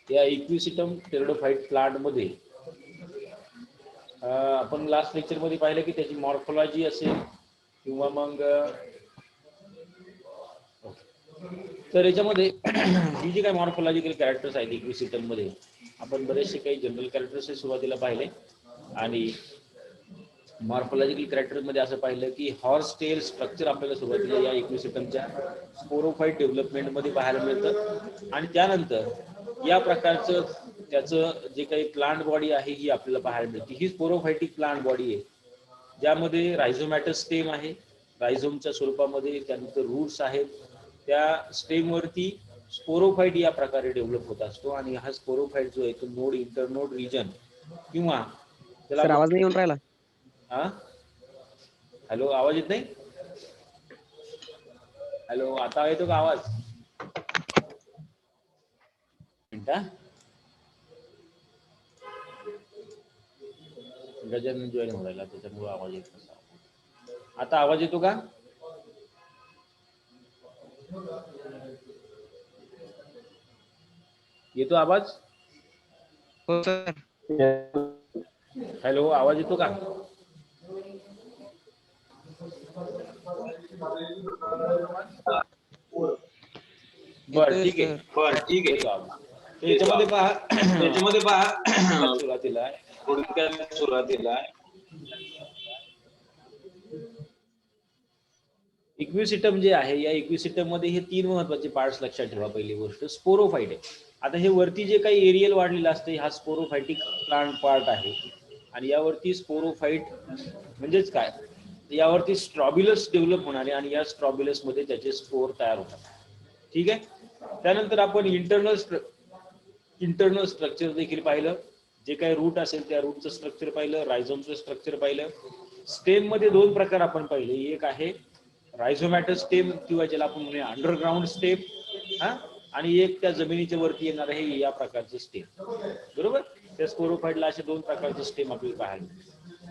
या equisetum pteridophyte plant मध्ये आपण लास्ट लेक्चर मध्ये पाहिलं की त्याची मॉर्फोलॉजी असेल किंवा मग तर याच्यामध्ये ही जी काही मॉर्फोलॉजिकल कॅरेक्टर्स आहेत इक्विसिटम मध्ये आपण बरेचसे काही जनरल कॅरेक्टर्स सुरुवातीला पाहिले आणि मॉर्फोलॉजिकल कॅरेक्टर मध्ये असं पाहिलं की हॉर्स टेल स्ट्रक्चर आपल्याला सुरुवातीला या इक्विसिटमच्या स्पोरोफाइट डेव्हलपमेंट मध्ये पाहायला मिळतं आणि त्यानंतर या प्रकारचं त्याचं जे काही प्लांट बॉडी आहे ही आपल्याला पाहायला मिळते. ही स्पोरोफायटिक प्लांट बॉडी आहे ज्यामध्ये रायझोमॅटस स्टेम आहे, रायझोमच्या स्वरूपामध्ये, त्यानंतर रूट्स आहेत, त्या स्टेमवरती स्पोरोफाइट या प्रकारे डेव्हलप होत असतो आणि हा स्पोरोफाइट जो आहे तो नोड इंटरनोड रिजन किंवा त्याला सर आवाज नाही येऊन राहिला. हा हॅलो, आवाज येत नाही? हॅलो, आता येतो का आवाज? गजानन जॉईन होऊन राहिला त्याच्यामुळे आवाज येत नसा. आता आवाज येतो का? येतो आवाज? हो सर. हॅलो, आवाज येतो का? बर ठीक आहे. बर ठीक आहे. याच्यामध्ये पहा त्याच्यामध्ये पहा सुरुवातीला इक्विसिटम जे आहे या इक्विसिटम मध्ये हे तीन महत्वाचे पार्ट्स लक्षात ठेवा. पहिली गोष्ट स्पोरोफाइट आहे. आता हे वरती जे काही एरियल वाढलेलं असतं हा स्पोरोफायटिक प्लांट पार्ट आहे आणि यावरती स्पोरोफाइट म्हणजेच काय, यावरती स्ट्रॉबिलस डेव्हलप होणारे आणि या स्ट्रॉबिलस मध्ये त्याचे स्पोर तयार होतात. ठीक आहे. त्यानंतर आपण इंटरनल स्ट्रक्चर देखील पाहिलं. जे काही रूट असेल त्या रूटचं स्ट्रक्चर पाहिलं, रायझोमचं स्ट्रक्चर पाहिलं. स्टेम मध्ये दोन प्रकार आपण पाहिले. एक आहे रायझोमॅटस स्टेम किंवा ज्याला आपण म्हणूया अंडरग्राउंड स्टेम, हा, आणि एक त्या जमिनीच्या वरती येणार आहे या प्रकारचं स्टेम. बरोबर. त्या स्पोरोफाइटला असे दोन प्रकारचे स्टेम आपल्याला पाहायला.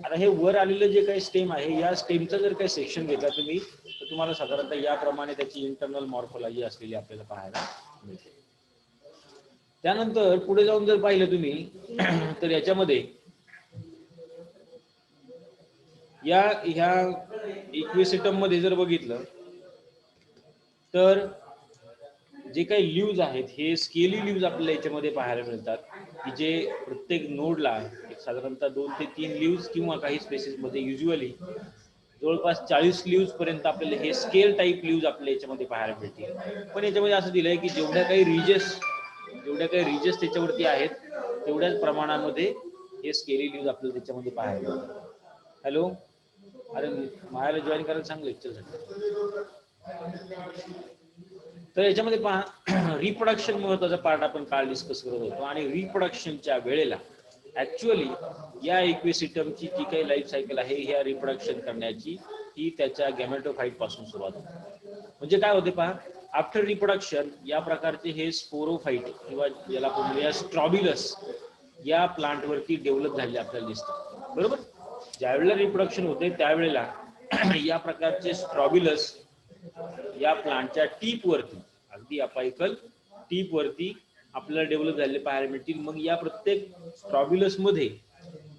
आता हे वर आलेलं जे काही स्टेम आहे या स्टेमचं जर काही सेक्शन घेतला तुम्ही तर तुम्हाला साधारणतः याप्रमाणे त्याची इंटरनल मॉर्फोलॉजी असलेली आपल्याला पाहायला मिळते. त्यानंतर पुढे जाऊन जर पाहिलं तुम्ही तर याच्यामध्ये ह्या इक्विसिटम मध्ये जर बघितलं तर जे काही लिव्ज आहेत हे स्केली लिव्ज आपल्याला याच्यामध्ये पाहायला मिळतात की जे प्रत्येक नोडला साधारणतः 2 ते 3 लिव्ज किंवा काही स्पेसिस मध्ये युज्युअली जवळपास 40 लिव्ज पर्यंत आपल्याला हे स्केल टाईप लिव्ज आपल्या याच्यामध्ये पाहायला मिळतील. पण याच्यामध्ये असं दिलंय की जेवढ्या काही रिजेस त्याच्यावरती आहेत तेवढ्याच प्रमाणामध्ये हे स्केली लिव्ज आपल्याला त्याच्यामध्ये पाहायला मिळतात. हॅलो, अरे मायाला जॉईन करायला सांग लेक्चरसाठी. तर याच्यामध्ये पहा रिप्रोडक्शन महत्वाचा पार्ट आपण काल डिस्कस करत होतो आणि रिप्रोडक्शनच्या वेळेला ऍक्च्युअली या इक्विसिटमची जी काही लाईफ सायकल आहे ह्या रिप्रोडक्शन करण्याची ही त्याच्या गॅमेटोफाइट पासून सुरुवात होते. म्हणजे काय होते पहा, आफ्टर रिप्रोडक्शन या प्रकारचे हे स्पोरोफाइट किंवा ज्याला आपण म्हणूया स्ट्रॉबिलस या प्लांट वरती डेव्हलप झालेले आपल्याला दिसतात. बरोबर. ज्यावेळेला रिप्रोडक्शन होते त्यावेळेला या प्रकारचे स्ट्रॉबिलस या प्लांटच्या टीप वरती, अगदी अपायकल टीप वरती आपल्याला डेव्हलप झालेले पाहायला मिळतील. मग या प्रत्येक स्ट्रॉबिलस मध्ये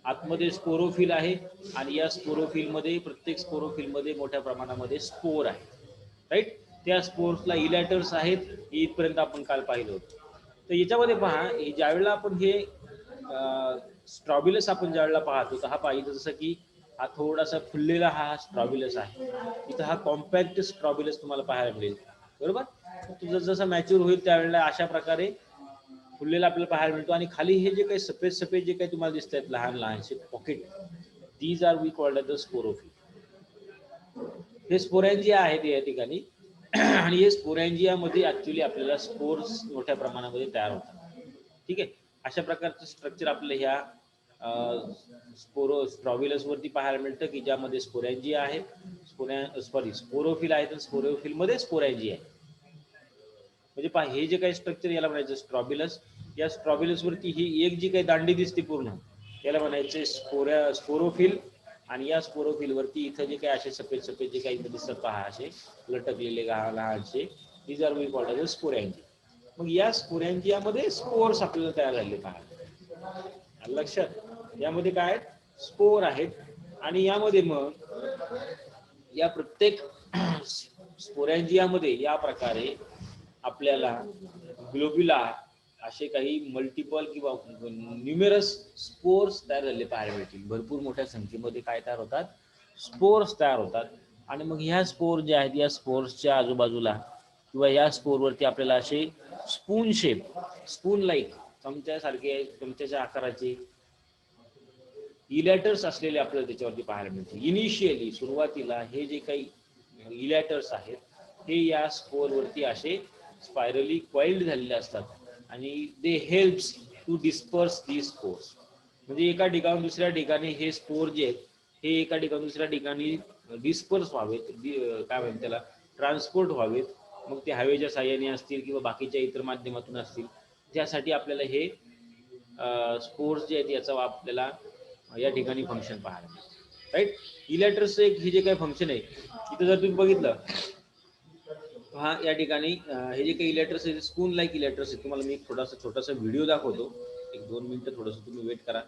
आतमध्ये स्पोरोफिल आहे आणि या स्पोरोफिल मध्ये प्रत्येक स्पोरोफिल मध्ये मोठ्या प्रमाणामध्ये स्पोर आहे. राईट. त्या स्पोर्सला इलॅटर्स आहेत. इथपर्यंत आपण काल पाहिलं होतं. तर याच्यामध्ये पहा ज्यावेळेला आपण हे स्ट्रॉबिलस आपण ज्यावेळेला पाहतो तर हा पाहिजे जसं की हा थोडासा फुललेला हा स्ट्रॉबिलस आहे. इथं हा कॉम्पॅक्ट स्ट्रॉबिलस तुम्हाला पाहायला मिळेल. बरोबर. तुझं जसं मॅच्युअर होईल त्यावेळेला अशा प्रकारे फुललेला आपल्याला पाहायला मिळतो आणि खाली हे जे काही सफेद सफेद जे काही तुम्हाला दिसत आहेत लहान लहानसे pocket, these are we called the sporophyll. हे स्पोरॅन्जिया आहेत या ठिकाणी आणि हे स्पोरॅन्जियामध्ये ऍक्च्युली आपल्याला स्पोर्स मोठ्या प्रमाणामध्ये तयार होतात. ठीक आहे. अशा प्रकारचं स्ट्रक्चर आपल्या ह्या स्ट्रॉबिलस वरती पाहायला मिळतं की ज्यामध्ये स्पोरॅन्जिया आहे, स्पोरोफिल आहे, तर स्पोरोफिल मध्ये स्पोरॅन्जिया आहे. म्हणजे पहा हे जे काही स्ट्रक्चर याला म्हणायचं स्ट्रॉबिलस. या स्ट्रॉबिलस वरती ही एक जी काही दांडी दिसते पूर्ण याला म्हणायचे स्पोरोफिल आणि या स्पोरोफिल वरती इथं जे काही असे सफेद सफेद जे काही दिसतात पहा असे लटकलेले लहानसे, these are we called as sporangia. मग या स्पोरॅन्जियामध्ये स्पोर्स आपल्याला तयार झाले पाहायला. लक्षात, यामध्ये काय स्पोर आहेत आणि यामध्ये मग या प्रत्येक स्पोरॅन्जियामध्ये या प्रकारे आपल्याला ग्लोब्युला असे काही मल्टिपल किंवा न्यूमेरस स्पोर्स तयार झाले पाहायला मिळतील. भरपूर मोठ्या संख्येमध्ये काय तयार होतात, स्पोर्स तयार होतात. आणि मग ह्या स्पोर जे आहेत या स्पोर्सच्या आजूबाजूला किंवा या स्पोरवरती आपल्याला असे स्पून शेप, स्पून लाईक चमच्यासारखे, चमच्याच्या आकाराचे इलॅटर्स असलेले आपल्याला त्याच्यावरती पाहायला मिळते. इनिशियली सुरुवातीला हे जे काही इलॅटर्स आहेत हे या स्पोरवरती असे स्पायरली कॉइल्ड झालेले असतात आणि they helps to disperse the spores. म्हणजे एका ठिकाणून दुसऱ्या ठिकाणी हे स्पोर जे आहेत हे एका ठिकाणून दुसऱ्या ठिकाणी डिस्पर्स व्हावेत, काय म्हणतात त्याला, ट्रान्सपोर्ट व्हावेत. मग ते हवेच्या साह्याने असतील किंवा बाकीच्या इतर माध्यमातून असतील, ज्यासाठी आपल्याला हे स्पोर्स जे आहेत याचा आपल्याला या ठिकाणी फंक्शन पाहायला मिळतं. राईट, इलॅटर्सचं एक हे जे काही फंक्शन आहे इथं जर तुम्ही बघितलं, हा या ठिकाणी हे जे काही इलॅटर्स आहेत स्पून लाईक इलॅटर्स आहेत. तुम्हाला मी एक छोटासा व्हिडिओ दाखवतो, 1-2 मिनिटं थोडंसं तुम्ही वेट करा.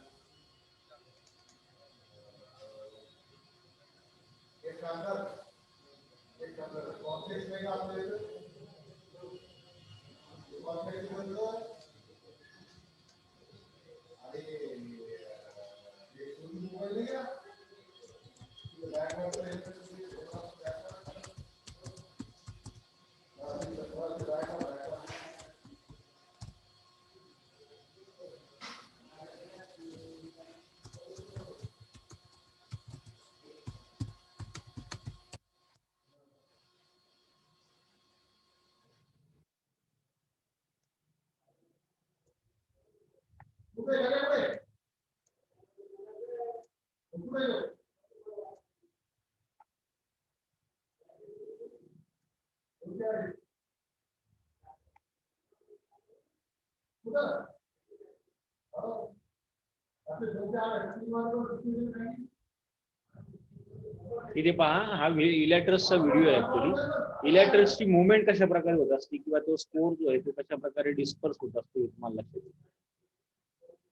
इथे पहा, हा इलॅटर्सचा व्हिडिओ आहे. ऍक्च्युली इलॅटर्सची मुवमेंट कशा प्रकारे होत असते किंवा तो स्पोर जो आहे तो कशा प्रकारे डिस्पर्स होत असतो हे तुम्हाला लक्षात येईल.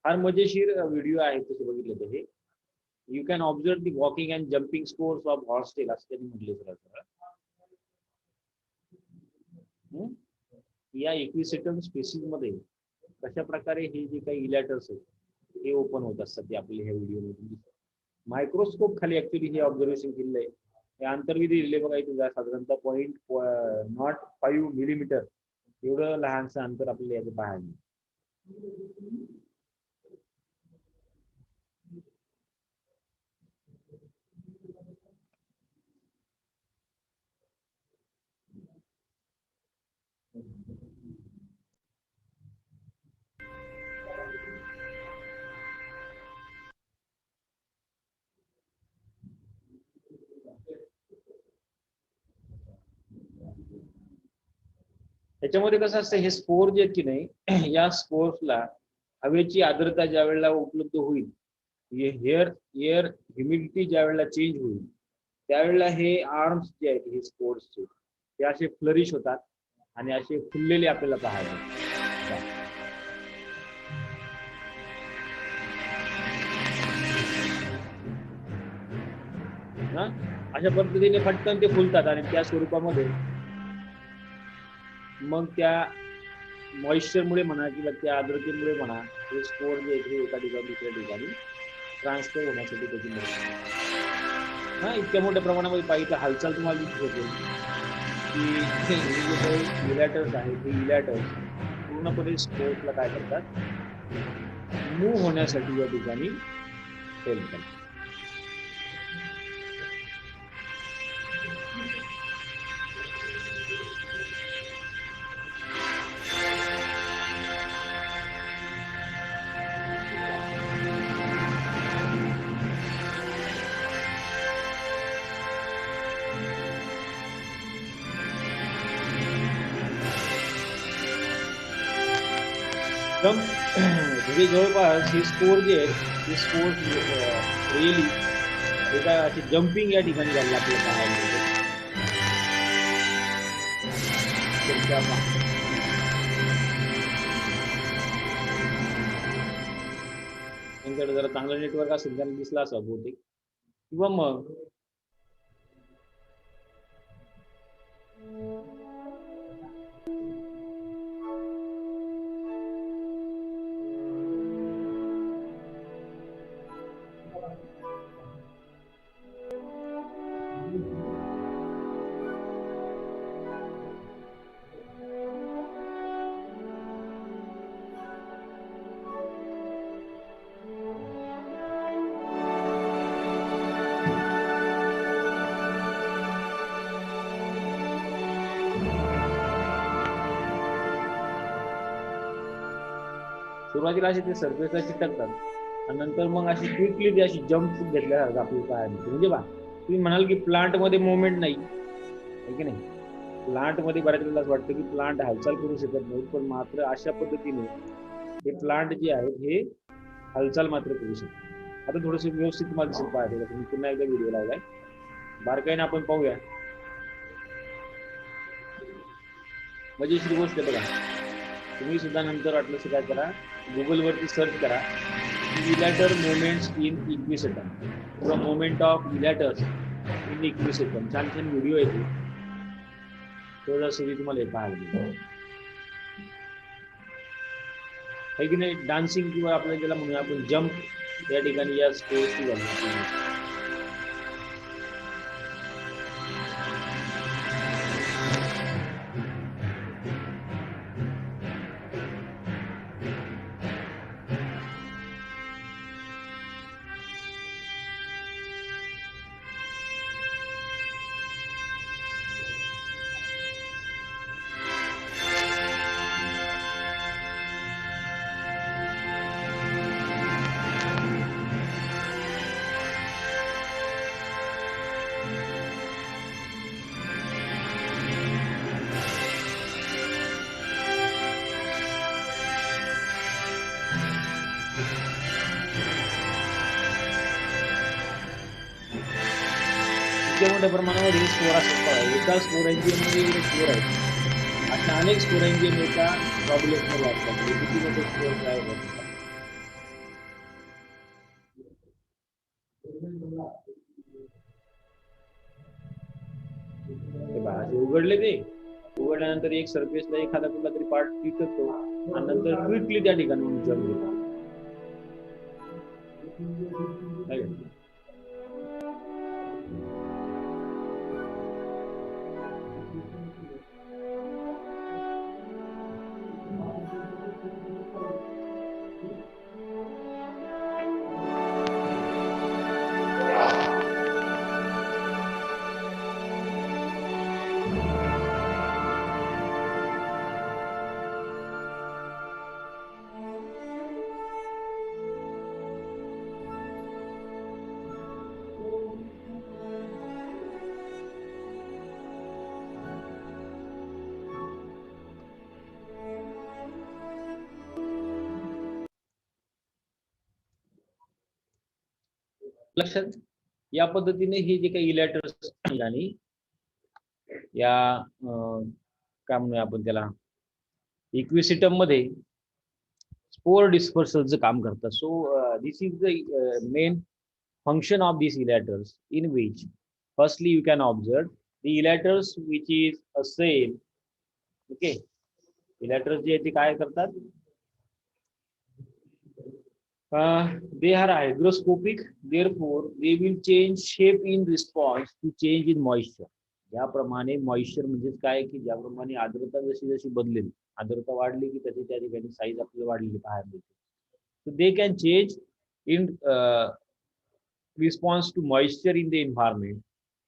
फार मजेशीर व्हिडिओ आहे तसे बघितलं तर हे. You can observe the walking and jumping spores of horse tail असं त्यांनी म्हटले सर. या इक्विसेटम स्पेसिस मध्ये कशा प्रकारे हे जे काही इलॅटर्स आहेत हे ओपन होत असतात ते आपल्याला ह्या व्हिडिओमध्ये दिसतात. मायक्रोस्कोप खाली ऍक्च्युली हे ऑब्झर्वेशन केलेलं आहे. हे अंतर्विधी दिले बघा इथे साधारणतः 0.05 मिलीमीटर एवढं लहानसं अंतर आपल्याला याचं पाहायला. त्याच्यामध्ये कसं असतं, हे स्पोर जे आहेत की नाही या स्पोर्सला हवेची आर्द्रता ज्या वेळेला उपलब्ध होईल, एअर ह्युमिडिटी ज्या वेळेला चेंज होईल त्यावेळेला हे आर्म्स जे आहेत हे स्पोर्सचे ते असे फ्लरिश होतात आणि असे फुललेले आपल्याला पाहायला. अशा पद्धतीने फटकन ते फुलतात आणि त्या स्वरूपामध्ये मग त्या मॉइश्चरमुळे म्हणा किंवा त्या आर्द्रतेमुळे म्हणा हे स्पोर जे आहे एका ठिकाणी दुसऱ्या ठिकाणी ट्रान्सफर होण्यासाठी त्याची मदत. इतक्या मोठ्या प्रमाणामध्ये पाहिजे हालचाल तुम्हाला दिसत होते की हे जे इलॅटर्स आहेत ते इलॅटर्स पूर्णपणे स्पोर्सला काय करतात, मूव्ह होण्यासाठी या ठिकाणी हेल्प करतात. म्हणजे जवळपास हे स्पोर जे आहेत हे स्पोर रिअली एका असे जम्पिंग या ठिकाणी झालेलं आपल्याला पाहायला मिळतं. त्यांच्याकडे जरा चांगलं नेटवर्क असेल त्यांना दिसला असं बहुतेक, किंवा मग सुरुवातीला असे ते सरफेसला चिटकतात आणि नंतर मग अशी क्विकली ती अशी जम्प घेतल्यासारखं आपल्याला पाहायला मिळते. म्हणजे बा तुम्ही म्हणाल की प्लांट मध्ये मुवमेंट नाही आहे की नाही, प्लांट मध्ये बऱ्याच वेळेला असं वाटतं की प्लांट हालचाल करू शकत नाही, पण मात्र अशा पद्धतीने हे प्लांट जे आहेत हे हालचाल मात्र करू शकतात. आता थोडंसं व्यवस्थित तुम्हाला दिसेल पाहायला, तुम्ही पुन्हा एकदा व्हिडिओ लावलाय, बारकाईने आपण पाहूया. मजेशीर गोष्ट आहे बघा. तुम्ही सुद्धा नंतर वाटलं काय करा, गुगलवरती सर्च करा इलॅटर मुवमेंट्स इन इक्विसेटम किंवा मुवमेंट ऑफ इलॅटर्स इन इक्विसेटम. छान छान व्हिडिओ येते, सहजासहजी तुम्हाला हे पाहायला मिळेल आहे की नाही. डान्सिंग किंवा आपल्याला ज्याला म्हणूया आपण जम्प या ठिकाणी या स्पोर्ट्सची झाली. मोठ्या प्रमाणावर हे स्कोर असतात. एका स्कोर मध्ये एवढे स्कोर आहेत, अशा अनेक स्कोर एका प्रॉब्लेममध्ये असतात. किती मोठे स्कोर काय होतात उघडले. ते उघडल्यानंतर एक सरफेसला एखादा कुठला तरी पार्ट टिकतो आणि नंतर क्विकली त्या ठिकाणी जम्प घेतो. लक्षात या पद्धतीने हे जे काही इलॅटर्स आणि या काय म्हणूया आपण त्याला इक्विसिटम मध्ये स्पोर डिस्पर्सलचं काम करतात. So this is the main function of these elaters, in which firstly you can observe the elaters which is a cell. Okay, elaters जे ते काय करतात, they are hygroscopic, therefore they will change shape in response to change in moisture. ज्याप्रमाणे moisture म्हणजे काय की ज्याप्रमाणे आर्द्रता जशी जशी बदलेल, आर्द्रता वाढली की त्याची त्या ठिकाणी साईज आपल्याला वाढलेली पाहायला मिळते. So they can change in response to moisture in the environment,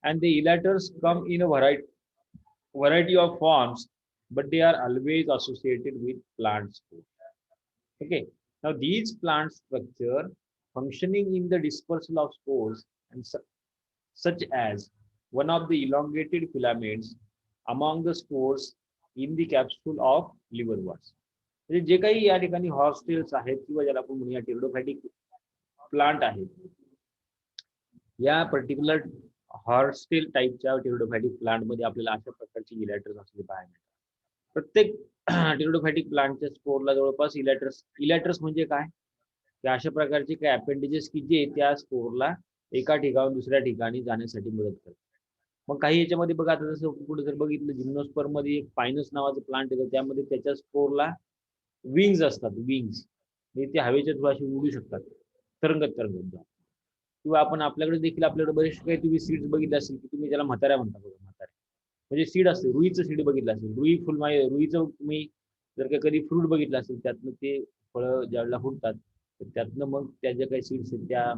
and the elaters come in a variety of forms, but they are always associated with plant spores. Okay, now these plant structure functioning in the dispersal of spores and such as one of the elongated filaments among the spores in the capsule of liverworts. म्हणजे जे काही या ठिकाणी हॉर्सटेल्स आहेत किंवा ज्याला आपण म्हणूया टेरिडोफायटिक प्लांट आहेत, या पर्टिक्युलर हॉर्सटेल टाईपच्या टेरिडोफायटिक प्लांट मध्ये आपल्याला अशा प्रकारचे इलॅटर्स असले पाहायला मिळतात. प्रत्येक टेरिडोफायटिक प्लांटच्या स्पोरला जवळपास इलॅटर्स म्हणजे काय, की अशा प्रकारचे काही अपेंडेजेस की जे त्या स्पोरला एका ठिकाणून दुसऱ्या ठिकाणी जाण्यासाठी मदत करतात. मग काही याच्यामध्ये बघा, आता जसं पुढे जर बघितलं जिम्नोस्पर्म मध्ये एक फायनस नावाचं प्लांट येतं, त्यामध्ये त्याच्या स्पोरला विंग्स असतात, विंग्स म्हणजे ते हवेच्या थ्रू अशी उडू शकतात तरंगत तरंगत. किंवा आपण आपल्याकडे देखील आपल्याकडे बरेचसे काही तुम्ही सीड्स बघितले असतील की तुम्ही ज्याला म्हाताऱ्या म्हणता बघा, म्हाताऱ्या म्हणजे सीड असते, रुईचं सीड बघितलं असेल, रुई फुल रुईचं तुम्ही जर का कधी फ्रूट बघितलं असेल, त्यातनं ते फळं ज्यावेळेला फुटतात तर त्यातनं मग त्याच्या काही सीड्स आहेत त्या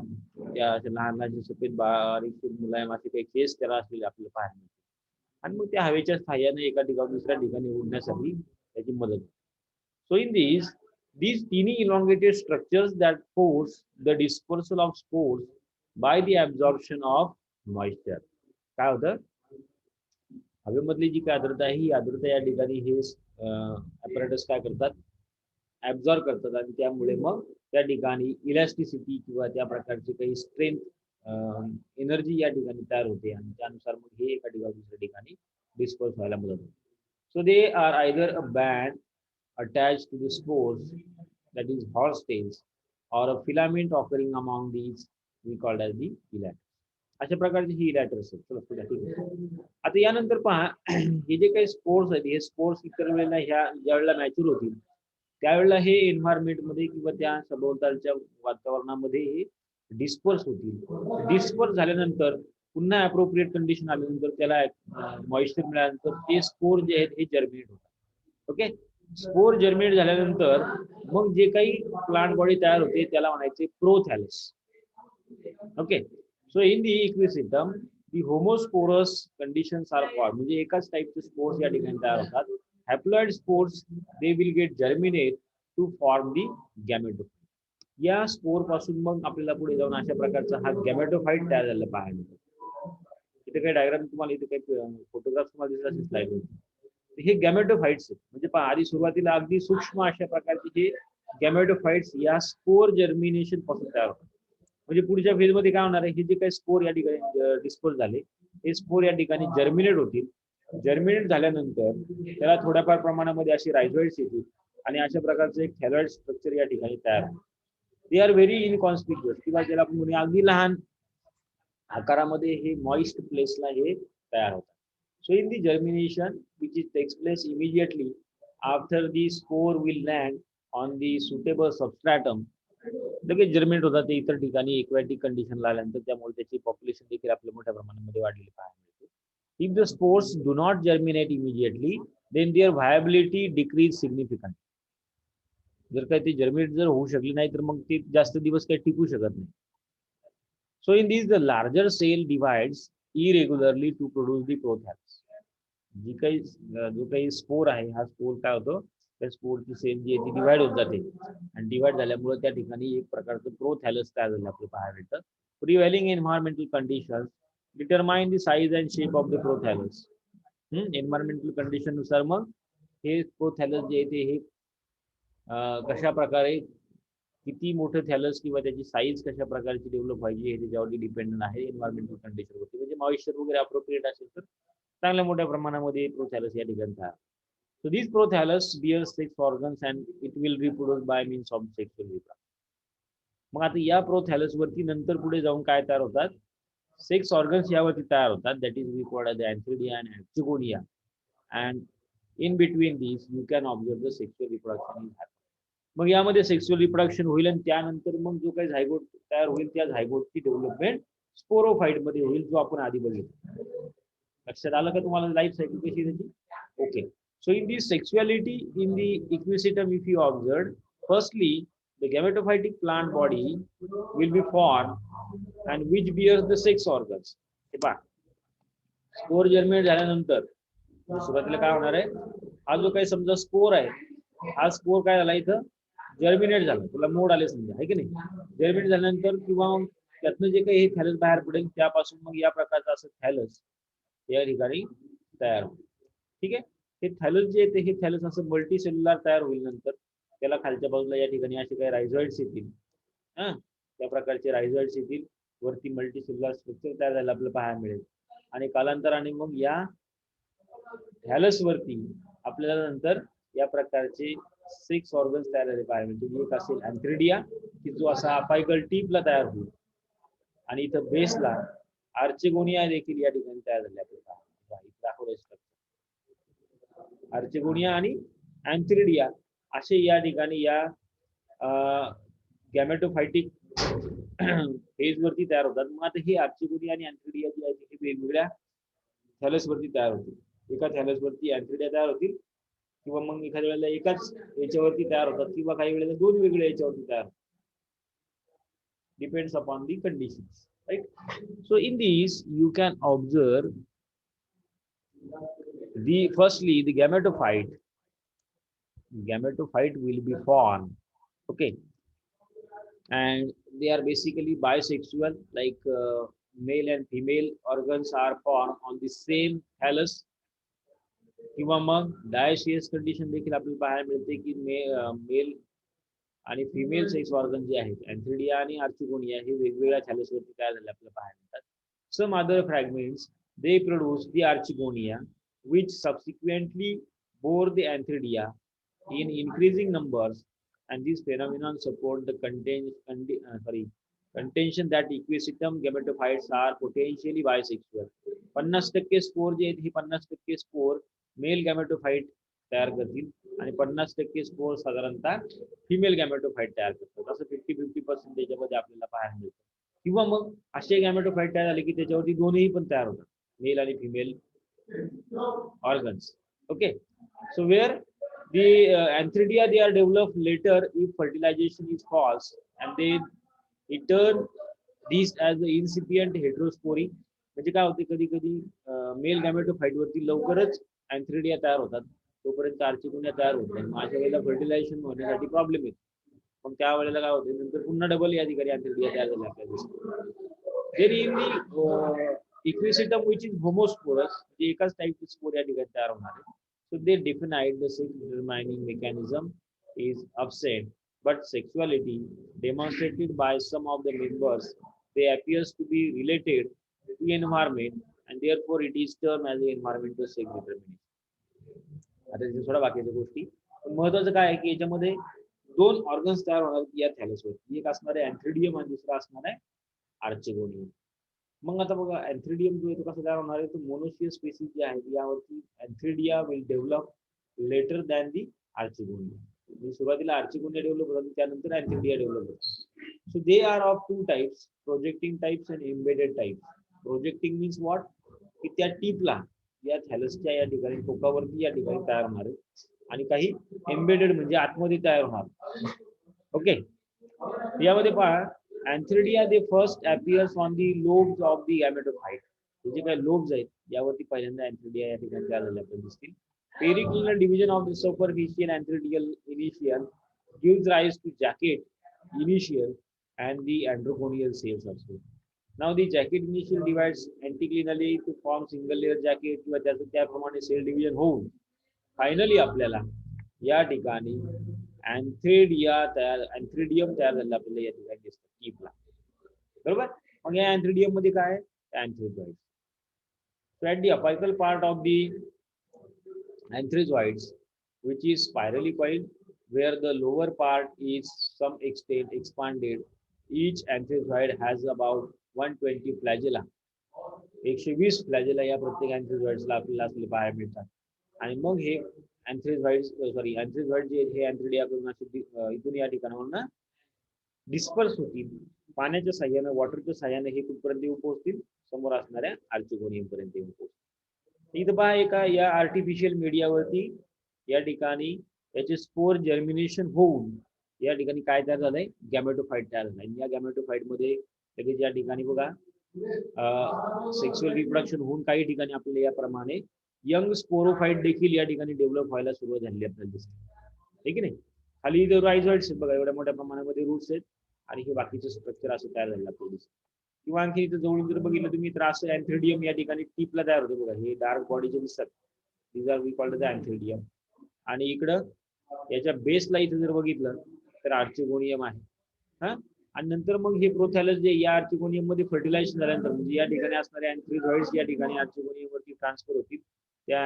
त्या अशा लहान लहान सफेद बारीक मुलायम असे काही केस त्याला असलेले आपल्याला पाहायला मिळते आणि मग त्या हवेच्या सहाय्याने एका ठिकाणी दुसऱ्या ठिकाणी उडण्यासाठी त्याची मदत होते. So in these teeny elongated structures that force the dispersal of spores by the absorption of moisture. काय होतं, हवेमधली जी काय आर्द्रता आहे ही आर्द्रता या ठिकाणी हे ॲपरेटस काय करतात, ऍब्झॉर्ब करतात आणि त्यामुळे मग त्या ठिकाणी इलॅस्टिसिटी किंवा त्या प्रकारची काही स्ट्रेंथ एनर्जी या ठिकाणी तयार होते आणि त्यानुसार मग हे एका ठिकाणी दुसऱ्या ठिकाणी डिस्पर्स व्हायला मदत होते. So they R either a band attached to the spores, that is horse tails, or a filament occurring among these we called as the elaters. अशा प्रकारचे ही इलॅटर्स आहेत. चला पुढे ठीक आहे. आता यानंतर पहा हे जे काही स्पोर्स आहेत, हे स्पोर्स इतर वेळेला ह्या ज्या वेळेला मॅच्युर होतील त्यावेळेला हे एन्व्हायरमेंटमध्ये किंवा त्या सभोवतालच्या वातावरणामध्ये हे डिस्पर्स होतील. डिस्पर्स झाल्यानंतर पुन्हा अप्रोप्रिएट कंडिशन आल्यानंतर त्याला मॉइश्चर मिळाल्यानंतर ते स्पोर जे आहेत हे जर्मिनेट होतात. ओके, स्पोर जर्मिनेट झाल्यानंतर मग जे काही प्लांट बॉडी तयार होते त्याला म्हणायचे prothallus. Okay, so in the equisetum the homosporous conditions are form, म्हणजे एकाच टाईपचे स्पोर्स या ठिकाणी तयार होतात. Haploid spores they will get germinate to form the gametophyte. या स्पोर पासून मग आपल्याला पुढे जाऊन अशा प्रकारचा हा गॅमेटोफाइट तयार झालेला पाहायला मिळतो. इथे काही डायग्राम तुम्हाला, इथे काही फोटोग्राफ तुम्हाला दिसत असेल स्लाइड वर, हे गॅमेटोफाइट्स म्हणजे पहा आधी सुरुवातीला अगदी सूक्ष्म अशा प्रकारचे हे गॅमेटोफाइट्स या स्पोर जर्मिनेशन पासून तयार होतात. म्हणजे पुढच्या फेज मध्ये काय होणार आहे, हे जे काही स्पोर या ठिकाणी डिस्पोज झाले हे स्पोर या ठिकाणी जर्मिनेट होतील. जर्मिनेट झाल्यानंतर त्याला थोड्याफार प्रमाणामध्ये अशी रायझॉइड्स येतील आणि अशा प्रकारचं एक थॅलॉइड स्ट्रक्चर या ठिकाणी तयार होतं. दे आर व्हेरी इनकॉन्स्पिक्युअस, किंवा ज्याला आपण म्हणूया अगदी लहान आकारामध्ये हे मॉइस्ट प्लेसला हे तयार होतात. So in the germination, which takes place immediately after the spore will land on the suitable substratum, लगेच जर्मिनेट होतात ते इतर ठिकाणी एक्वॅटिक कंडिशनला आल्यानंतर, त्यामुळे त्याची पॉप्युलेशन देखील आपल्या मोठ्या प्रमाणामध्ये वाढलेली पाहायला मिळते. If the spores do not germinate immediately, then their viability decrease significantly. जर काही ते जर्मिनेट जर होऊ शकले नाही तर मग ते जास्त दिवस काही टिकू शकत नाही. So in these the larger cell divides irregularly to produce the prothallus. जी काही जो काही स्पोर आहे हा स्पोर काय होतो, त्या स्पोरची सेल जी आहे ती डिवाइड होत जाते आणि डिवाइड झाल्यामुळे त्या ठिकाणी एक प्रकारचं प्रोथॅलस तयार झालं आपल्याला पाहायला मिळतं. Prevailing environmental conditions determine the size and shape of the prothallus. Environmental condition नुसार मग हे प्रोथॅलस जे आहे ते हे कशा प्रकारे किती मोठं थॅलस किंवा त्याची साईज कशा प्रकारची डेव्हलप व्हायची हे त्याच्यावरती डिपेंडंट आहे एन्व्हायरमेंटल कंडिशन वरती. म्हणजे मॉइश्चर वगैरे अप्रोप्रिएट असेल तर चांगल्या मोठ्या प्रमाणामध्ये प्रोथॅलस या ठिकाणी तयार. So this prothallus bears 6 organs and it will reproduce by means of sexual reproduction. मग आता या प्रोथॅलस वरती नंतर पुढे जाऊन काय तयार होतात, 6 ऑर्गन्स यावरती तयार होतात. That is we called the antheridia and archegonia, and in between this you can observe the sexual reproduction is happening. मग यामध्ये सेक्शुअल रिप्रोडक्शन होईल आणि त्यानंतर मग जो काही झायगोट तयार होईल त्या झायगोटची डेव्हलपमेंट स्पोरोफाइट मध्ये होईल, जो आपण आधी बघितलं. लक्षात आलं का तुम्हाला लाईफ सायकल कशी त्याची? Okay, so in the sexuality in the equisetum if you observe, firstly the gametophytic plant body will be form and which bears the 6 organs. हे पहा, स्पोर जर्मिनेट झाल्यानंतर सुरुवातीला काय होणार आहे, हा जो काही समजा स्पोर आहे हा स्पोर काय झाला इथं जर्मिनेट झाला, तुला मोड आले समजा, आहे की नाही. जर्मिनेट झाल्यानंतर किंवा मग त्यातनं जे काही हे थॅलस बाहेर पडेल त्यापासून मग या प्रकारचं असं थॅलस या ठिकाणी तयार होईल. ठीक आहे, हे थॅलस जे येते हे थॅलस असं मल्टी सेल्युलर तयार होईल. नंतर त्याला खालच्या बाजूला या ठिकाणी असे काही रायझॉइड्स येतील, त्या प्रकारचे रायझॉइड्स येतील, वरती मल्टी सेल्युलर स्ट्रक्चर तयार झालं आपल्याला पाहायला मिळेल. आणि कालांतराने मग या थॅलस वरती आपल्याला नंतर या प्रकारचे 6 ऑर्गन्स तयार झाले पाहायला मिळतील. एक असेल अँथ्रिडिया की जो असा अपायकल टीपला तयार होईल आणि इथं बेसला आर्चिगोनिया देखील या ठिकाणी तयार झाले आपल्याला दाखवलं आर्चिगोनिया आणि अँथ्रिडिया असे या ठिकाणी या गॅमेटोफायटिक फेज वरती तयार होतात. मग आता हे आर्चिगोनिया आणि अँथ्रिडिया जी आहे ती वेगवेगळ्या थॅलस वरती तयार होतील. एका थॅलस वरती अँथ्रिडिया तयार होतील किंवा मग एखाद्या वेळेला एकाच याच्यावरती तयार होतात किंवा काही वेळेला दोन वेगळ्या याच्यावरती तयार होतात. Depends upon the conditions, right? So in these you can observe firstly the gametophyte will be formed, okay, and they are basically bisexual, like male and female organs are formed on the same thallus. किंवा मग dioecious condition देखील आपल्याला पाहायला मिळते की mail आणि female sex organ जे आहेत अँथ्रिडिया आणि आर्चिगोनिया हे वेगवेगळ्या थॅलसवरती तयार झाले आपल्याला पाहायला मिळतात. Some other fragments they produce the archegonia which subsequently bore the anthridia in increasing numbers, and these phenomenon support the contention that equisetum gametophytes are potentially bisexual. 50% score जे आहेत हे 50% स्कोर मेल गॅमेटोफाइट तयार करतील आणि 50% स्कोर साधारणतः female गॅमेटोफाइट तयार करतात. असं 50-50% त्याच्यामध्ये आपल्याला पाहायला मिळतं. किंवा मग असे गॅमेटोफाइट तयार झाले की त्याच्यावरती दोन्ही पण तयार होतात, मेल आणि female organs. Okay, so where the anthridia they are developed later if fertilization is false, and then return these as the incipient heterospory. म्हणजे काय होते कधी कधी मेल गॅमेटोफाइट वरती लवकरच अँथ्रिडिया तयार होतात, तोपर्यंत आर्चिगोनिया तयार होत नाही. मग अशा वेळेला फर्टिलायझेशन होण्यासाठी प्रॉब्लेम येतो. मग त्या वेळेला काय होते नंतर पुन्हा डबल या ठिकाणी अँथ्रिडिया तयार झाले आपल्याला दिसते. Then in the equisetum which is homosporous, म्हणजे एकाच टाईपचे स्पोर या ठिकाणी तयार होणार आहे. So they definite the sex determining mechanism is absent, but sexuality demonstrated by some of the members, they appears to be related to environment, and therefore it is termed as environmental sex determination. आता इथे थोडा बाकीच्या गोष्टी, महत्वाचं काय आहे की याच्यामध्ये दोन ऑर्गन्स तयार होणार या थॅलसवर. एक असणार आहे अँथ्रिडियम आणि दुसरा असणार आहे आर्चिगोनियम. मग आता बघा अँथ्रिडियम जो आहे तो कसा तयार होणार आहे, तो मोनोशियस स्पेसिस जे आहेत यावरती antheridia will develop later than the archegonia. म्हणजे सुरुवातीला आर्चिगोनिया डेव्हलप होतात त्यानंतर अँथ्रिडिया डेव्हलप होतात. So they are of two types, projecting types and embedded types. Projecting means what, की त्या टिपला या थॅलसच्या या ठिकाणी टोकावरती या ठिकाणी तयार होणार आहे, आणि काही एम्बेडेड म्हणजे आतमध्ये तयार होणार. ओके, यामध्ये पहा Anthridia they first appears on the lobes of the gametophyte. जे काही लोब्स आहेत यावरती पहिल्यांदा अँथ्रिडिया या ठिकाणी तयार झाले आपल्याला दिसतील. Periclinal division of the superficial anthridial initial gives rise to jacket initial and the androgonial cells also. Now the jacket initial divides anticlinally to form single layer jacket किंवा त्याप्रमाणे सेल डिव्हिजन होऊन फायनली आपल्याला या ठिकाणी अँथ्रिडियम तयार झालेला आपल्याला या ठिकाणी दिसतं टीपला. बरोबर. मग या अँथ्रिडियम मध्ये काय antherozoids. So at the apical part of the antherozoids which is spirally coiled, where the lower part is some extent expanded. Each anthrizoid has about 120 flagella. 120 फ्लॅजेला या प्रत्येक अँथ्रिझॉइड्सला आपल्याला असले पाहायला मिळतात. आणि मग हे अँथ्रिझॉइड जे हे अँथ्रिडिया करून इथून या ठिकाणावरून डिस्पर्स होतील पाण्याच्या साह्याने, वॉटरच्या साह्याने हे कुठपर्यंत येऊन पोहोचतील, समोर असणाऱ्या आर्चिगोनियम पर्यंत येऊन पोहोचतील. इथं पहा एका या आर्टिफिशियल मीडियावरती या ठिकाणी याचे स्पोर जर्मिनेशन होऊन या ठिकाणी काय तयार झालंय, गॅमेटोफाइट तयार झालाय. या गॅमेटोफाइट मध्ये लगेच या ठिकाणी बघा सेक्शुअल रिप्रोडक्शन होऊन काही ठिकाणी आपल्याला याप्रमाणे यंग स्पोरोफाइट देखील या ठिकाणी डेव्हलप व्हायला सुरुवात झाली आपल्याला दिसते. ठीक आहे नाही. खाली इथे रायझॉइड्स बघा एवढ्या मोठ्या प्रमाणामध्ये रूट्स आहेत आणि हे बाकीचे स्ट्रक्चर असं तयार झालं आपल्याला दिसतं. किंवा आणखी इथं जवळून जर बघितलं तुम्ही तर असं अँथ्रिडियम या ठिकाणी टीपला तयार होते बघा. हे डार्क बॉडीचे दिसतात, these are we called the antheridium. आणि इकडं याच्या बेसला इथं जर बघितलं तर आर्चिगोनियम आहे. हा, आणि नंतर मग हे प्रोथॅलस जे या आर्चिगोनियम मध्ये फर्टिलायझेशन झाल्यानंतर म्हणजे या ठिकाणी असणारे अँथ्रिझॉइड्स या ठिकाणी आर्चिगोनियम वरती ट्रान्सफर होतील, त्या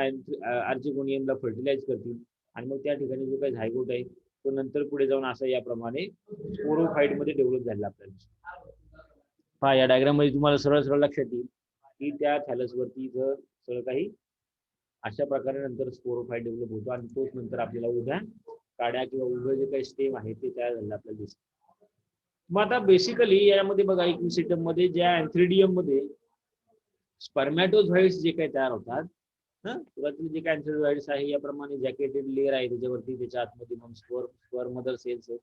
आर्चिगोनियमला फर्टिलाइज करतील आणि मग त्या ठिकाणी जो काही झायगोट आहे तो नंतर पुढे जाऊन असं याप्रमाणे स्पोरोफाइट मध्ये डेव्हलप झालेला आपल्याला. पहा या डायग्राम मध्ये तुम्हाला सरळ सरळ लक्षात येईल की त्या थॅलसवरती जर सगळं काही अशा प्रकारे नंतर स्पोरोफाइट डेव्हलप होतो आणि तोच नंतर आपल्याला उभ्या काड्या किंवा उभं जे काही स्टेम आहे ते तयार झालेलं आपल्याला दिसतं. मग आता बेसिकली यामध्ये बघा इक्विसिटम मध्ये ज्या अँथ्रिडियम मध्ये स्पर्मॅटोझॉइड्स जे काही तयार होतात, सुरुवातीला जे काही अँथ्रिडियॉइड्स आहे याप्रमाणे जॅकेटेड लेअर आहे त्याच्यावरती त्याच्या आतमध्ये मग स्पर मदर सेल्स आहेत,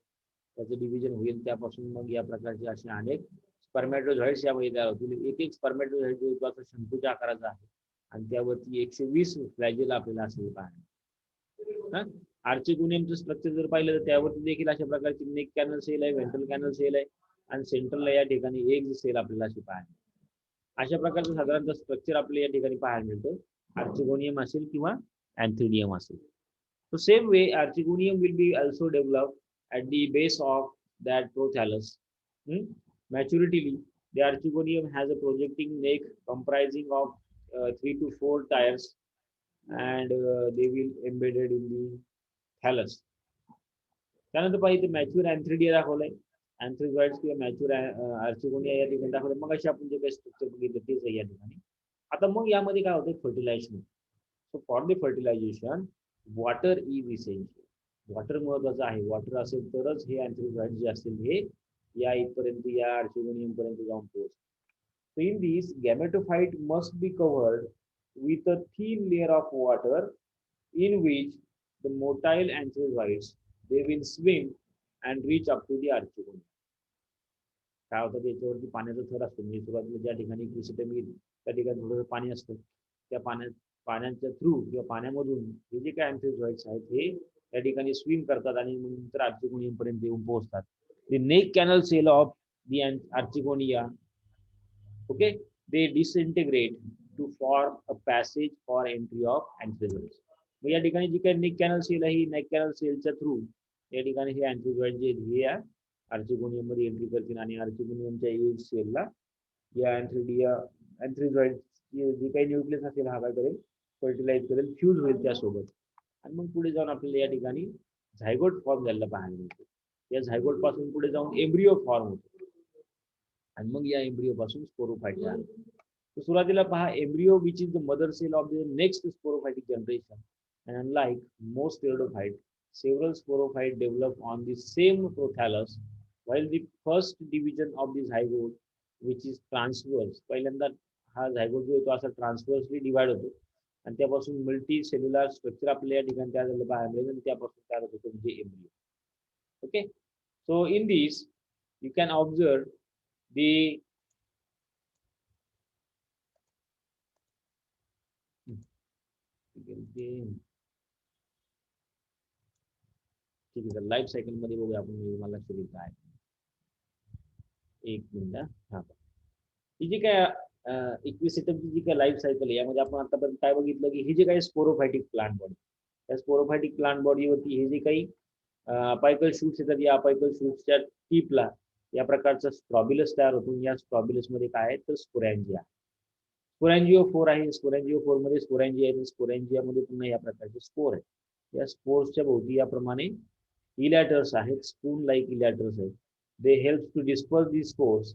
त्याचं डिव्हिजन होईल, त्यापासून मग या प्रकारचे असे अनेक स्पर्मॅटोझॉइड्स यामध्ये तयार होतील. एक एक स्पर्मॅटोझॉइड जो असा शंकूच्या आकाराचा आहे आणि त्यावरती 120 फ्लॅजेला आपल्याला असे पाहणे. आर्चिगोनियमचं स्ट्रक्चर जर पाहिलं तर त्यावरती देखील अशा प्रकारची नेक कॅनल सेल आहे, व्हेंट्रल कॅनल सेल आहे आणि सेंट्रलला या ठिकाणी एक सेल आपल्याला अशी पाहायला. अशा प्रकारचं साधारणतः स्ट्रक्चर आपल्याला या ठिकाणी पाहायला मिळतं, आर्चिगोनियम असेल किंवा अँथ्रिडियम असेल. So same way, archegonium will be also developed at the base of that prothallus. Maturity, the archegonium has a projecting neck comprising of 3 to 4 tires, and they will embedded in the thallus. त्यानंतर पाहिजे mature अँथ्रिडिया दाखवलंय, अँथ्रिझॉइड्स किंवा mature archegonia या ठिकाणी दाखवलंय. मग अशी आपण जे काही स्ट्रक्चर बघितलं तेच आहे या ठिकाणी. आता मग यामध्ये काय होतं, fertilization. So for the fertilization water is essential. Water महत्वाचं आहे. वॉटर असेल तरच हे अँथ्रिझॉइड जे असतील हे या इथपर्यंत या आर्चिगोनियम पर्यंत जाऊन पोहोचतात. So in this, gametophyte must be covered with a thin layer of water in which the motile anthrozoids they will swim and reach up to the archegonium. काय होतं त्याच्यावरती पाण्याचा थर असतो, म्हणजे सुरुवातीला ज्या ठिकाणी इक्विसिटम येईल त्या ठिकाणी थोडंसं पाणी असतं. त्या पाण्याच्या थ्रू किंवा पाण्यामधून हे जे काही अँथ्रोझॉइड्स आहेत हे त्या ठिकाणी स्विम करतात आणि नंतर आर्चिगोनियम पर्यंत येऊन पोहोचतात. The neck canal cell of the archegonia, okay, they disintegrate to form a passage for entry of antherozoids. मग या ठिकाणी जी काही नेक कॅनल सेल आहे, नेक कॅनल सेलच्या थ्रू या ठिकाणी हे अँथ्रोझॉइड जे हे या आर्चिगोनियम मध्ये एंट्री करतील आणि आर्चिगोनियमच्या एज सेलला या अँथ्रोझॉइड जे काही न्यूक्लियस असेल हा काय करेल, फर्टिलाइज करेल, फ्यूज होईल त्यासोबत आणि मग पुढे जाऊन आपल्याला या ठिकाणी झायगोट फॉर्म झालेला पाहायला मिळतो. या झायगोट पासून पुढे जाऊन एम्ब्रिओ फॉर्म होतो आणि मग या एम्ब्रिओ पासून स्पोरोफाइट तयार होतो. तर सुरुवातीला पहा, embryo which is the mother cell of the next sporophytic generation, and unlike most pteridophytes, several sporophytes develop on the same prothallus, while the first division of the zygote, which is transverse, पहिल्यांदा हा zygote जो तो असा ट्रान्सव्हर्सली divide होतो आणि त्यापासून multi cellular structure आपल्या या ठिकाणी तयार झालं पाहायला मिळेल आणि त्यापासून तयार होतो म्हणजे embryo. Okay, so in this you can observe the ठीक आहे, लाईफ सायकल मध्ये बघूया आपण. मला लक्षात येत आहे, एक मिनिट. हा, ही जी काय इक्विसिटमची जी काय लाईफ सायकल आहे यामध्ये आपण आतापर्यंत काय बघितलं की हे जे काही स्पोरोफायटिक प्लांट बॉडी, त्या स्पोरोफायटिक प्लांट बॉडीवरती हे जे काही अपायकल शूट्स येतात, या अपायकल शूट्सच्या टिपला या प्रकारचा स्ट्रॉबिलस तयार होतो. या स्ट्रॉबिलस मध्ये काय आहे तर स्पोरॅन्जिया, स्पोरॅन्जिओ 4 आहे. स्पोरॅन्जिओ 4 मध्ये स्पोरॅन्जिया आहे. स्पोरॅन्जिया मध्ये पुन्हा या प्रकारचे स्पोर आहे. या स्पोर्सच्या भोवती याप्रमाणे इलॅटर्स आहेत, स्पून लाईक इलॅटर्स आहेत. They help to disperse these spores.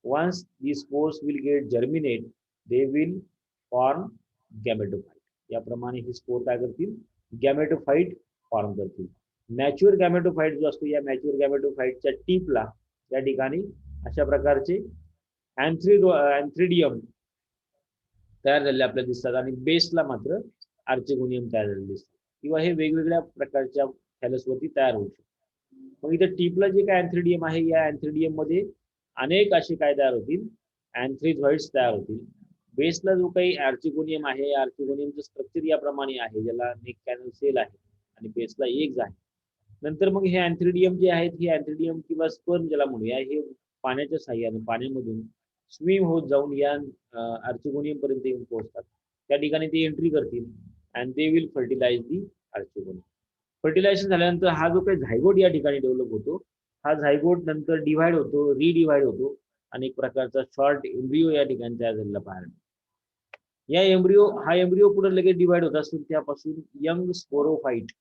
Once these spores will get germinate, they will form gametophyte. याप्रमाणे हे स्पोर काय करतील, गॅमेटोफाइट फॉर्म करतील. मॅच्युअर गॅमेटोफाइट जो असतो या मॅच्युअर गॅमेटोफाइटच्या टिपला या ठिकाणी अशा प्रकारचे अँथ्रिडियम तयार झालेले आपल्याला दिसतात आणि बेसला मात्र आर्चिगोनियम तयार झालेले दिसतात किंवा हे वेगवेगळ्या प्रकारच्या थॅलसवरती तयार होऊ शकतात. मग इथे टिपला जे काय अँथ्रिडियम आहे या अँथ्रिडियम मध्ये अनेक असे काय तयार होतील, अँथ्रिझॉइड्स तयार होतील. बेसला जो काही आर्चिगोनियम आहे, आर्चिगोनियमचं स्ट्रक्चर याप्रमाणे आहे, ज्याला नेक कॅनल सेल आहे आणि बेसला एग्ज आहे. नंतर मग हे अँथ्रिडियम जे आहेत, हे अँथ्रिडियम किंवा स्पर्म ज्याला म्हणूया, हे पाण्याच्या साह्याने पाण्यामधून स्विम होत जाऊन या आर्चिगोनियम पर्यंत येऊन पोहोचतात. त्या ठिकाणी ते एंट्री करतील and they will fertilize the archegonium. Fertilization झाल्यानंतर हा जो काही झायगोट या ठिकाणी डेव्हलप होतो, हा झायगोट नंतर डिव्हाइड होतो, रिडिव्हाइड होतो आणि एक प्रकारचा शॉर्ट एम्ब्रिओ या ठिकाणी तयार झालेला पाहायला. या एम्ब्रिओ पुढे लगेच डिव्हाइड होत असतो, त्यापासून यंग स्पोरोफाइट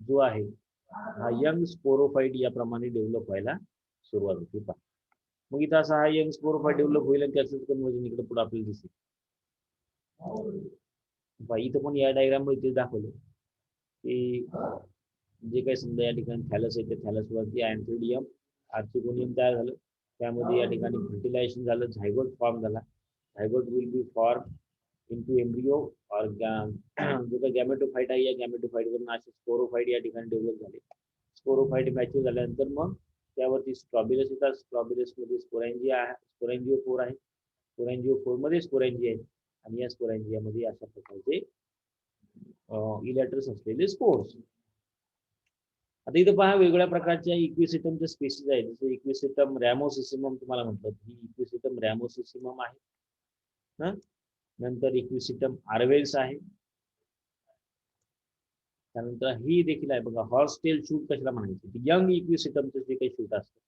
जो आहे हा यंग स्पोरोफाईट याप्रमाणे डेव्हलप व्हायला सुरुवात होते पहा. मग इथं असा हा यंग स्पोरोफाईट डेव्हलप होईल आणि त्याचं कन्वर्जन इकडे पुढे आपल्याला दिसेल. पहा इथं पण या डायग्राम मध्ये दाखवलं की जे काही समजा या ठिकाणी थॅलस आहे त्या थॅलसवरती अँथ्रिडियम आर्चिगोनियम तयार झालं. त्यामध्ये या ठिकाणी फर्टिलायझेशन झालं, झायगोट फॉर्म झाला. Zygote will be form into embryo और जो काही गॅमेटोफाईट आहे या गॅमेटोफाईट वरून असे स्पोरोफाईट या ठिकाणी डेव्हलप झाले. स्पोरोफाईट मॅच्युअर झाल्यानंतर मग त्यावरती स्ट्रॉबिलस येतात. स्ट्रॉबिलस मध्ये स्पोरॅन्जिया आहे, स्पोरॅन्जिओफोर आहे. स्पोरॅन्जिओफोर मध्ये स्पोरॅन्जिया आहे आणि या स्पोरॅन्जियामध्ये अशा प्रकारचे इलॅटर्स असलेले स्पोर्स. आता इथं पहा वेगवेगळ्या प्रकारच्या इक्विसिटमच्या स्पेसीज आहेत. जसं इक्विसिटम रॅमोसिसिमम तुम्हाला म्हटलं, ही इक्विसिटम रॅमोसिसिमम आहे. नंतर इक्विसिटम आर्वेल्स आहे. त्यानंतर ही देखील आहे बघा, हॉर्सटेल शूट कशाला म्हणायचे, यंग इक्विसिटमचे जे काही शूट असतं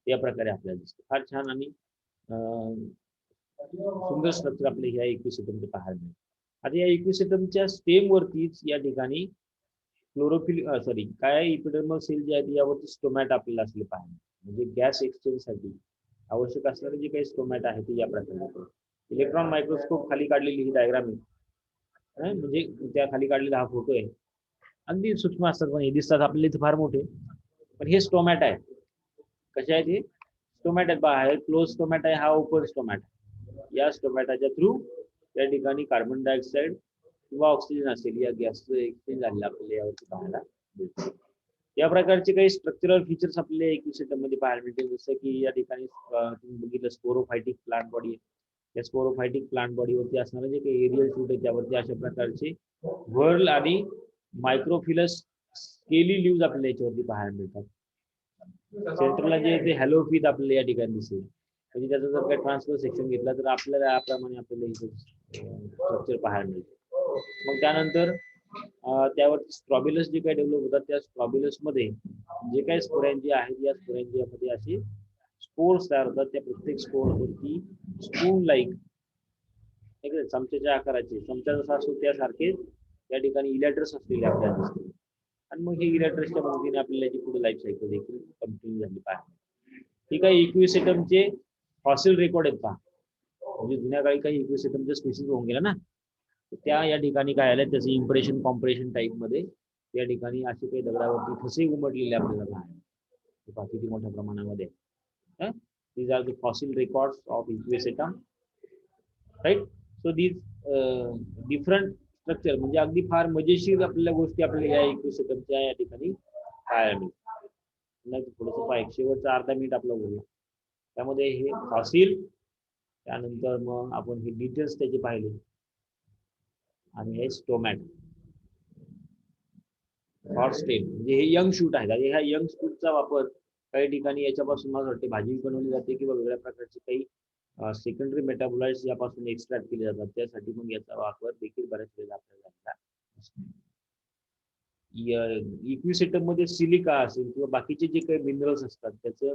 त्या प्रकारे आपल्याला दिसतं. फार छान आणि सुंदर स्ट्रक्चर आपले ह्या इक्विसिटमचे पाहायला मिळेल. आता या इक्विसिटमच्या स्टेम वरतीच या ठिकाणी काय इपिडर्मल सेल जे आहेत यावरती स्टोमॅट आपल्याला असले पाहिजे. म्हणजे गॅस एक्सचेंज साठी आवश्यक असणारे जे काही स्टोमॅट आहे ते या प्रकारे. इलेक्ट्रॉन मायक्रोस्कोप खाली काढलेली ही डायग्राम आहे, म्हणजे त्या खाली काढलेला हा फोटो आहे. अगदी सूक्ष्म असतात पण हे दिसतात आपल्याला इथे फार मोठे, पण हे स्टोमॅट आहे. कसे आहेत हे स्टोमॅट आहेत पहा, क्लोज स्टोमॅट आहे, हा ओपन स्टोमॅट. या स्टोमॅटाच्या थ्रू त्या ठिकाणी कार्बन डायऑक्साईड किंवा ऑक्सिजन असेल या गॅसचं एक्सचेंज झालेलं आपल्याला यावरती पाहायला मिळते. या प्रकारचे काही स्ट्रक्चरल फीचर्स आपल्याला इक्विसिटम मध्ये पाहायला मिळते. जसं की या ठिकाणी तुम्ही बघितलं स्पोरोफायटिक प्लांट बॉडी आहे. या स्पोरोफायटिक प्लांट बॉडीवरती असणारे जे काही एरियल शूट आहे त्यावरती अशा प्रकारचे व्हर्ल आणि मायक्रोफिलस स्केली लीव्ज आपल्याला याच्यावरती पाहायला मिळतात. सेंटरला जे ते हॅलोफिथ आपल्याला या ठिकाणी दिसेल. म्हणजे त्याचा जर काही ट्रान्सफर सेक्शन घेतला तर आपल्याला याप्रमाणे आपल्याला इथे स्ट्रक्चर पाहायला मिळते. मग त्यानंतर त्यावरती स्ट्रॉबिलस जे काही डेव्हलप होतात त्या स्ट्रॉबिलस मध्ये जे काही स्पोरॅन्जिया आहेत या स्पोरॅन्जियामध्ये असे स्पोर्स तयार होतात. त्या प्रत्येक स्पोरवरती स्पून लाईक चमच्याच्या आकाराचे, चमचा जसा असतो त्यासारखे त्या ठिकाणी इलॅटर्स असलेले आपल्याला दिसते. आणि मग हे इलॅटर्सच्या मदतीने आपल्याला याची पुढे लाईफ सायकल देखील कंटिन्यू झाली पाहिजे. ठीक आहे, इक्विसिटमचे फॉसिल रेकॉर्ड आहेत पहा. म्हणजे जुन्या काळी काही इक्विसिटमचे स्पीसीज होऊन गेला ना, त्या या ठिकाणी काय आलं त्याचं इम्प्रेशन कॉम्प्रेशन टाईप मध्ये या ठिकाणी असे काही दगडावरती ठसे उमटलेले आपल्याला पाहायला किती मोठ्या प्रमाणामध्ये. These are the fossil records of Equisetum, right? So these different structure म्हणजे अगदी फार मजेशीर आपल्याला गोष्टी आपल्याला या इक्विसिटमच्या या ठिकाणी पाहायला मिळतात. थोडंसं पाय शेवटचा अर्धा मिनिट आपला बोलला त्यामध्ये हे फॉसिल, त्यानंतर मग आपण हे डिटेल्स त्याचे पाहिले आणि हे स्टोमॅट हॉर्सटेल म्हणजे हे यंग शूट आहे. ह्या यंग शूटचा वापर काही ठिकाणी याच्यापासून मला वाटते भाजी बनवली जाते किंवा वेगळ्या प्रकारचे काही सेकंडरी मेटाबोलाइट्स यापासून एक्स्ट्रॅक्ट केले जातात. त्यासाठी मग याचा वापर देखील बऱ्याच वेळेला आपल्याला इक्विसिटम मध्ये सिलिका असेल किंवा बाकीचे जे काही मिनरल्स असतात त्याचं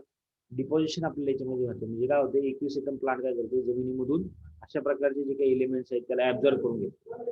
डिपॉझिशन आपल्याला याच्यामध्ये होतं. म्हणजे काय होतं, इक्विसिटम प्लांट काय करते जमिनीमधून अशा प्रकारचे जे काही एलिमेंट्स आहेत त्याला ऍब्झॉर्ब करून घेतो.